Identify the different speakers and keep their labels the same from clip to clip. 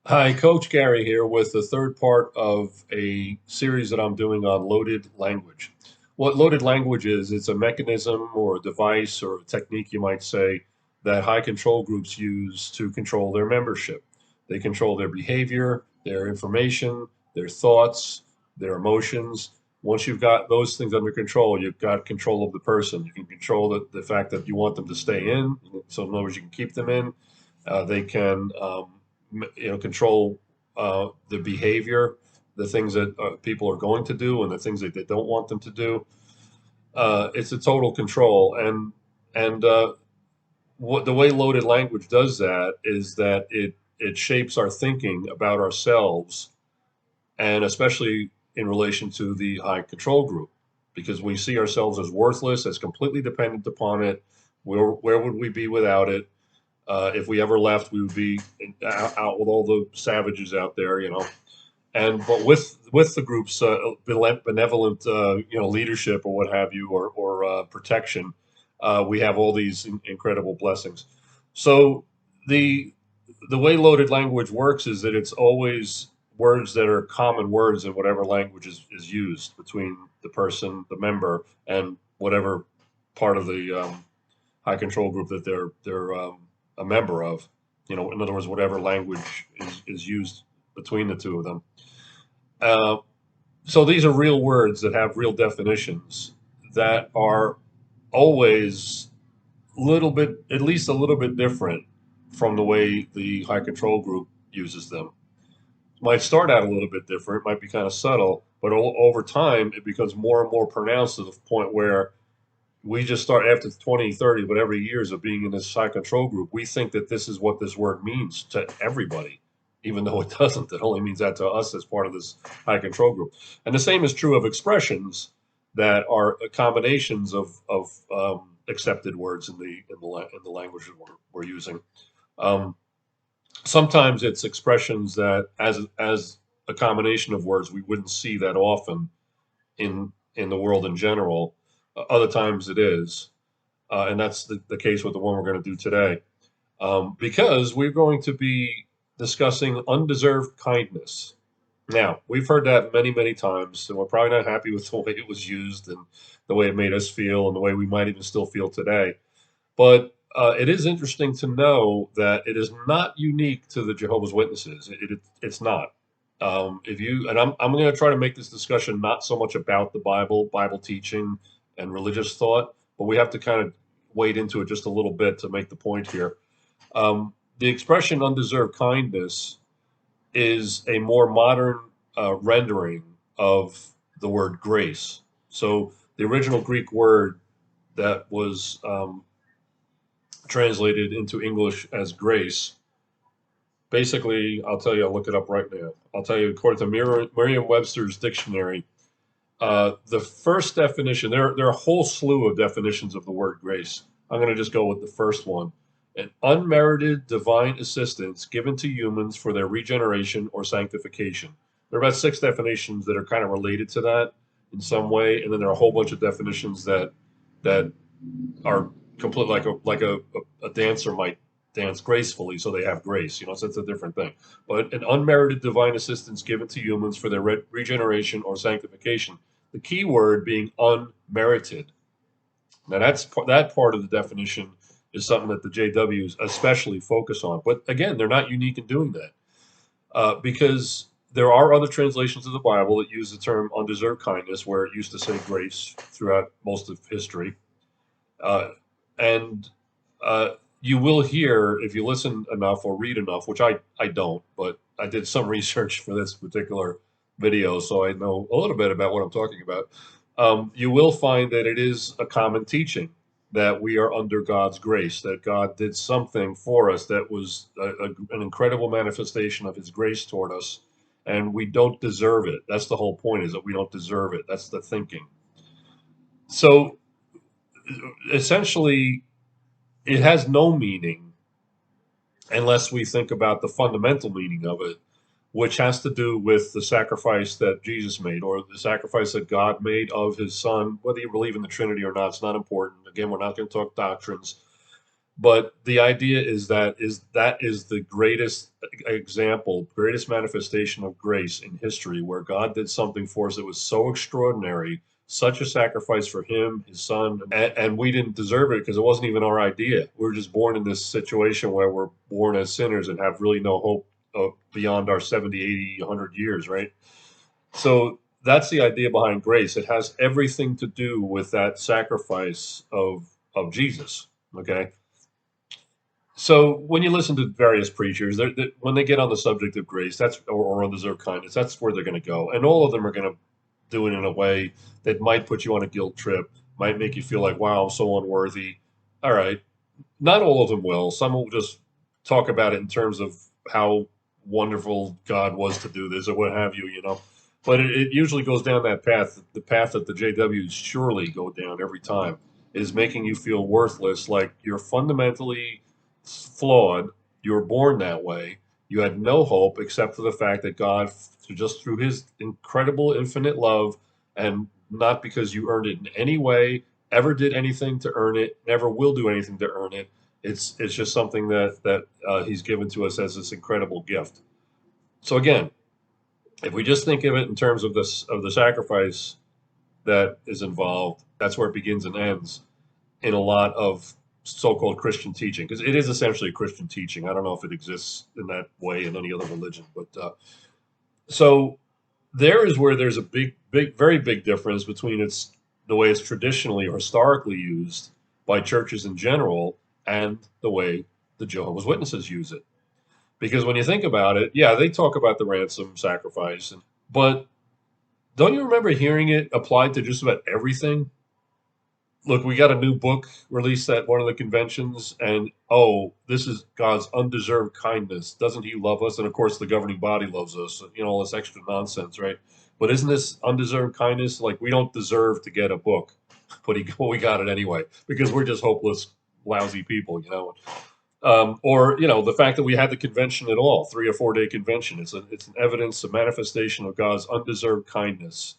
Speaker 1: Hi, Coach Gary here with the third part of a series that I'm doing on loaded language. What loaded language is, it's a mechanism or a device or a technique, you might say, that high control groups use to control their membership. They control their behavior, their information, their thoughts, their emotions. Once you've got those things under control, you've got control of the person. You can control the fact that you want them to stay in, so in other words, you can keep them in. They can control the behavior, the things that people are going to do, and the things that they don't want them to do. It's a total control, and what the way loaded language does that is that it shapes our thinking about ourselves, and especially in relation to the high control group, because we see ourselves as worthless, as completely dependent upon it. Where would we be without it? If we ever left, we would be out with all the savages out there, And but with the group's benevolent, leadership or what have you, or protection, we have all these incredible blessings. So the the way loaded language works is that it's always words that are common words in whatever language is used between the person, the member, and whatever part of the high control group that they're a member of. In other words, whatever language is used between the two of them. Uh, so these are real words that have real definitions that are always little bit, at least a little bit different from the way the high control group uses them. Might start out a little bit different, might be kind of subtle, but over time it becomes more and more pronounced to the point where we just start after 20, 30, whatever years of being in this high control group, we think that this is what this word means to everybody, even though it doesn't. It only means that to us as part of this high control group. And the same is true of expressions that are combinations of accepted words in the language that we're using. Um, Sometimes it's expressions that, as a combination of words, we wouldn't see that often in the world in general. Other times it is, and that's the case with the one we're going to do today, because we're going to be discussing undeserved kindness. Now, we've heard that many, many times, and we're probably not happy with the way it was used and the way it made us feel and the way we might even still feel today. But it is interesting to know that it is not unique to the Jehovah's Witnesses. It's not. If you and I'm going to try to make this discussion not so much about the Bible teaching, and religious thought, but we have to kind of wade into it just a little bit to make the point here. The expression "undeserved kindness" is a more modern rendering of the word grace. So the original Greek word that was translated into English as grace. Basically, I'll tell you, I'll look it up right now. I'll tell you, according to Merriam-Webster's dictionary, the first definition, there are a whole slew of definitions of the word grace. I'm going to just go with the first one: an unmerited divine assistance given to humans for their regeneration or sanctification. There are about six definitions that are kind of related to that in some way, and then there are a whole bunch of definitions that are complete, like a dancer might dance gracefully, so they have grace. So it's a different thing. But an unmerited divine assistance given to humans for their regeneration or sanctification. The key word being unmerited. Now that part of the definition is something that the JWs especially focus on. But again, they're not unique in doing that, because there are other translations of the Bible that use the term undeserved kindness, where it used to say grace throughout most of history. Uh, and you will hear, if you listen enough or read enough, which I don't, but I did some research for this particular video, so I know a little bit about what I'm talking about. You will find that it is a common teaching that we are under God's grace, that God did something for us that was an incredible manifestation of His grace toward us, and we don't deserve it. That's the whole point, is that we don't deserve it. That's the thinking. So essentially, it has no meaning unless we think about the fundamental meaning of it, which has to do with the sacrifice that Jesus made, or the sacrifice that God made of His Son. Whether you believe in the Trinity or not, it's not important. Again, we're not going to talk doctrines. But the idea is the greatest example, greatest manifestation of grace in history, where God did something for us that was so extraordinary, such a sacrifice for Him, His Son, and we didn't deserve it because it wasn't even our idea. We were just born in this situation where we're born as sinners and have really no hope beyond our 70, 80, 100 years, right? So that's the idea behind grace. It has everything to do with that sacrifice of Jesus. Okay. So when you listen to various preachers, when they get on the subject of grace, or undeserved kindness, that's where they're going to go, and all of them are going to do it in a way that might put you on a guilt trip, might make you feel like, "Wow, I'm so unworthy." All right, not all of them will. Some will just talk about it in terms of how wonderful God was to do this or what have you, you know. But it usually goes down that path. The path that the JWs surely go down every time is making you feel worthless, like you're fundamentally flawed. You were born that way. You had no hope except for the fact that God, just through His incredible, infinite love, and not because you earned it in any way, ever did anything to earn it, never will do anything to earn it. It's just something that He's given to us as this incredible gift. So again, if we just think of it in terms of this of the sacrifice that is involved, that's where it begins and ends in a lot of so-called Christian teaching, because it is essentially a Christian teaching. I don't know if it exists in that way in any other religion, but so there is where there's a very big difference between the way it's traditionally or historically used by churches in general and the way the Jehovah's Witnesses use it. Because when you think about it, yeah, they talk about the ransom sacrifice, but don't you remember hearing it applied to just about everything? Look, we got a new book released at one of the conventions, and oh, this is God's undeserved kindness. Doesn't He love us? And of course, the governing body loves us. You know, all this extra nonsense, right? But isn't this undeserved kindness? Like we don't deserve to get a book, but we got it anyway because we're just hopeless, lousy people, you know. Or you know, the fact that we had the convention at all, 3 or 4 day convention, it's an evidence, a manifestation of God's undeserved kindness.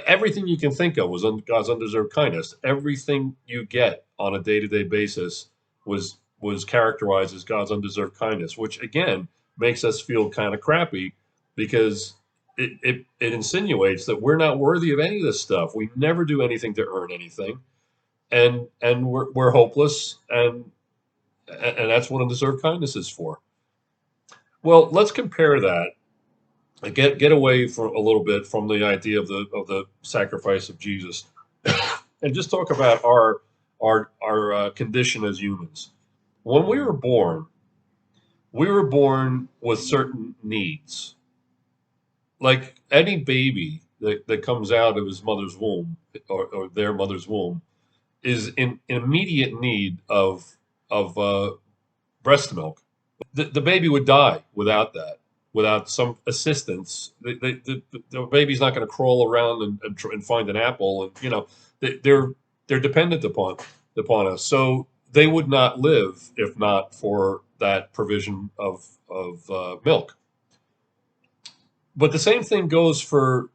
Speaker 1: Everything you can think of was God's undeserved kindness. Everything you get on a day-to-day basis was characterized as God's undeserved kindness, which again makes us feel kind of crappy because it insinuates that we're not worthy of any of this stuff. We never do anything to earn anything, and we're hopeless, and that's what undeserved kindness is for. Well, let's compare that. Get away for a little bit from the idea of the sacrifice of Jesus, and just talk about our condition as humans. When we were born with certain needs. Like any baby that comes out of his mother's womb or their mother's womb is in immediate need of breast milk. The baby would die without that, without some assistance. The baby's not going to crawl around and find an apple, and you know they're dependent upon us. So they would not live if not for that provision of milk. But the same thing goes for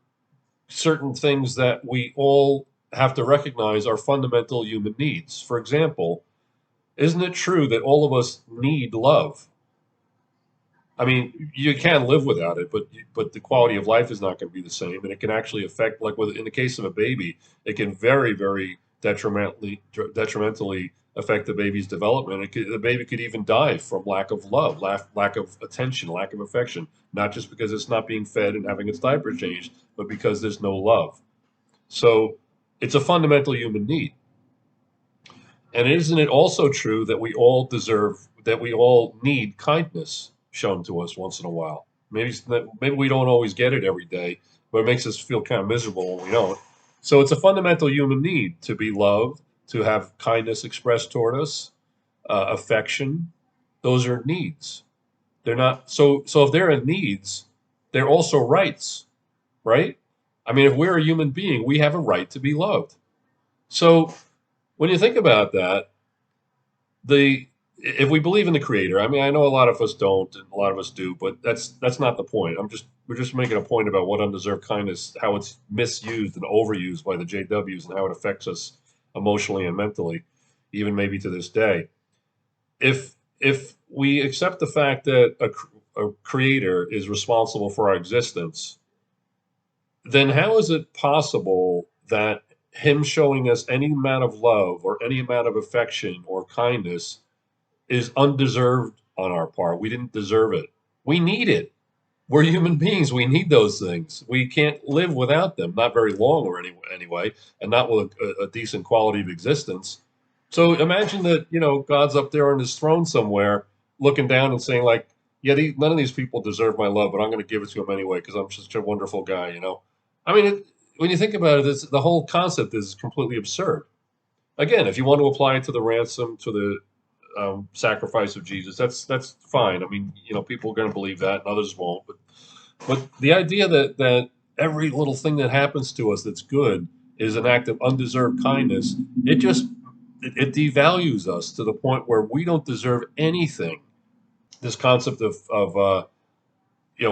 Speaker 1: certain things that we all have to recognize are fundamental human needs. For example, isn't it true that all of us need love? I mean, you can live without it, but the quality of life is not going to be the same, and it can actually affect, like in the case of a baby, it can very detrimentally affect the baby's development. The baby could even die from lack of love, lack of attention, lack of affection, not just because it's not being fed and having its diaper changed, but because there's no love. So it's a fundamental human need. And isn't it also true that that we all need kindness shown to us once in a while? Maybe we don't always get it every day, but it makes us feel kind of miserable when we don't. So it's a fundamental human need to be loved, to have kindness expressed toward us, affection. Those are needs. They're not so if they're needs, they're also rights, right? I mean, if we're a human being, we have a right to be loved. So when you think about that, the if we believe in the creator, I mean, I know a lot of us don't and a lot of us do, but that's not the point. We're just making a point about what undeserved kindness, how it's misused and overused by the JWs, and how it affects us emotionally and mentally, even maybe to this day. If we accept the fact that a creator is responsible for our existence, then how is it possible that him showing us any amount of love or any amount of affection or kindness is undeserved on our part? We didn't deserve it. We need it. We're human beings. We need those things. We can't live without them, not very long or anyway, and not with a decent quality of existence. So imagine that, God's up there on his throne somewhere looking down and saying, like, yeah, none of these people deserve my love, but I'm going to give it to them anyway because I'm such a wonderful guy. I mean, when you think about it, the whole concept is completely absurd. Again, if you want to apply it to the ransom, to the sacrifice of Jesus, that's fine. I mean, people are going to believe that, and others won't. But the idea that every little thing that happens to us that's good is an act of undeserved kindness, it devalues us to the point where we don't deserve anything. This concept of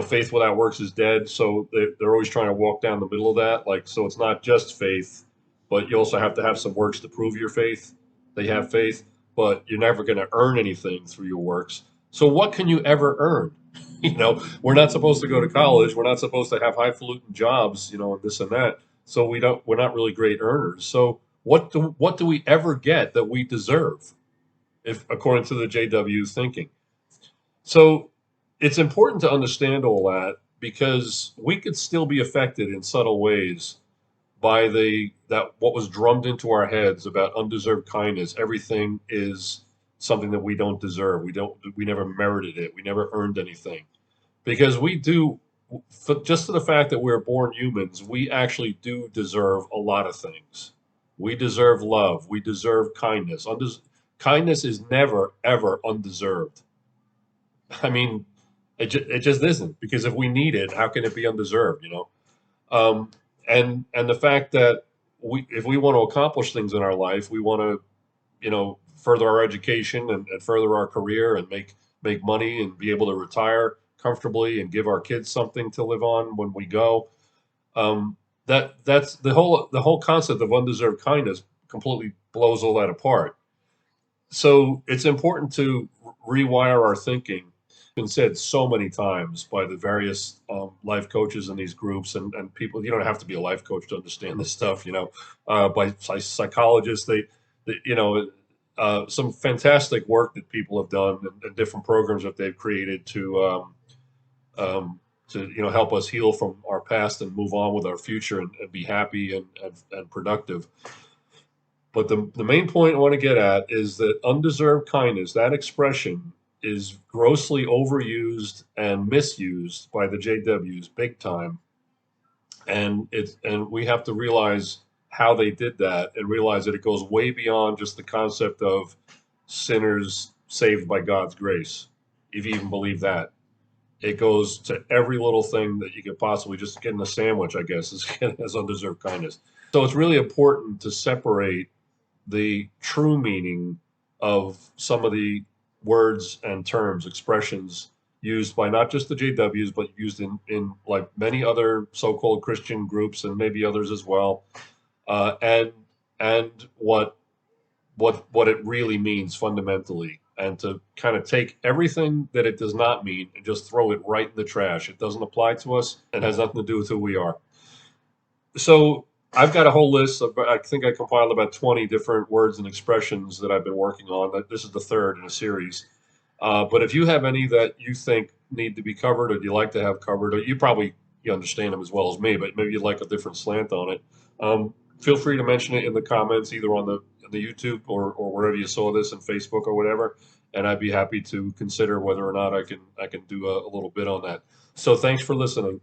Speaker 1: faith without works is dead. So they're always trying to walk down the middle of that. Like, so it's not just faith, but you also have to have some works to prove your faith. They have faith, but you're never going to earn anything through your works. So what can you ever earn? We're not supposed to go to college. We're not supposed to have highfalutin jobs, and this and that. So we're not really great earners. So what do we ever get that we deserve, if according to the JW thinking? So it's important to understand all that because we could still be affected in subtle ways by the that what was drummed into our heads about undeserved kindness. Everything is something that we don't deserve. We never merited it. We never earned anything. Because we do, just to the fact that we're born humans, we actually do deserve a lot of things. We deserve love. We deserve kindness. Kindness is never, ever undeserved. I mean, it just isn't, because if we need it, how can it be undeserved? And the fact that if we want to accomplish things in our life, we want to, further our education and further our career and make money and be able to retire comfortably and give our kids something to live on when we go. That's the whole concept of undeserved kindness completely blows all that apart. So it's important to rewire our thinking. Been said so many times by the various life coaches in these groups and people. You don't have to be a life coach to understand this stuff. By psychologists, some fantastic work that people have done and different programs that they've created to help us heal from our past and move on with our future and be happy and productive. But the main point I want to get at is that undeserved kindness, that expression, is grossly overused and misused by the JWs big time. And we have to realize how they did that and realize that it goes way beyond just the concept of sinners saved by God's grace, if you even believe that. It goes to every little thing that you could possibly just get in a sandwich, I guess, as undeserved kindness. So it's really important to separate the true meaning of some of the words and terms, expressions used by not just the JWs, but used in like many other so-called Christian groups and maybe others as well, and what it really means fundamentally, and to kind of take everything that it does not mean and just throw it right in the trash. It doesn't apply to us and has nothing to do with who we are. So I've got a whole list of, I think I compiled about 20 different words and expressions that I've been working on. This is the third in a series. But if you have any that you think need to be covered or you like to have covered, or you understand them as well as me, but maybe you'd like a different slant on it, feel free to mention it in the comments, either on the YouTube or wherever you saw this, in Facebook or whatever, and I'd be happy to consider whether or not I can do a little bit on that. So thanks for listening.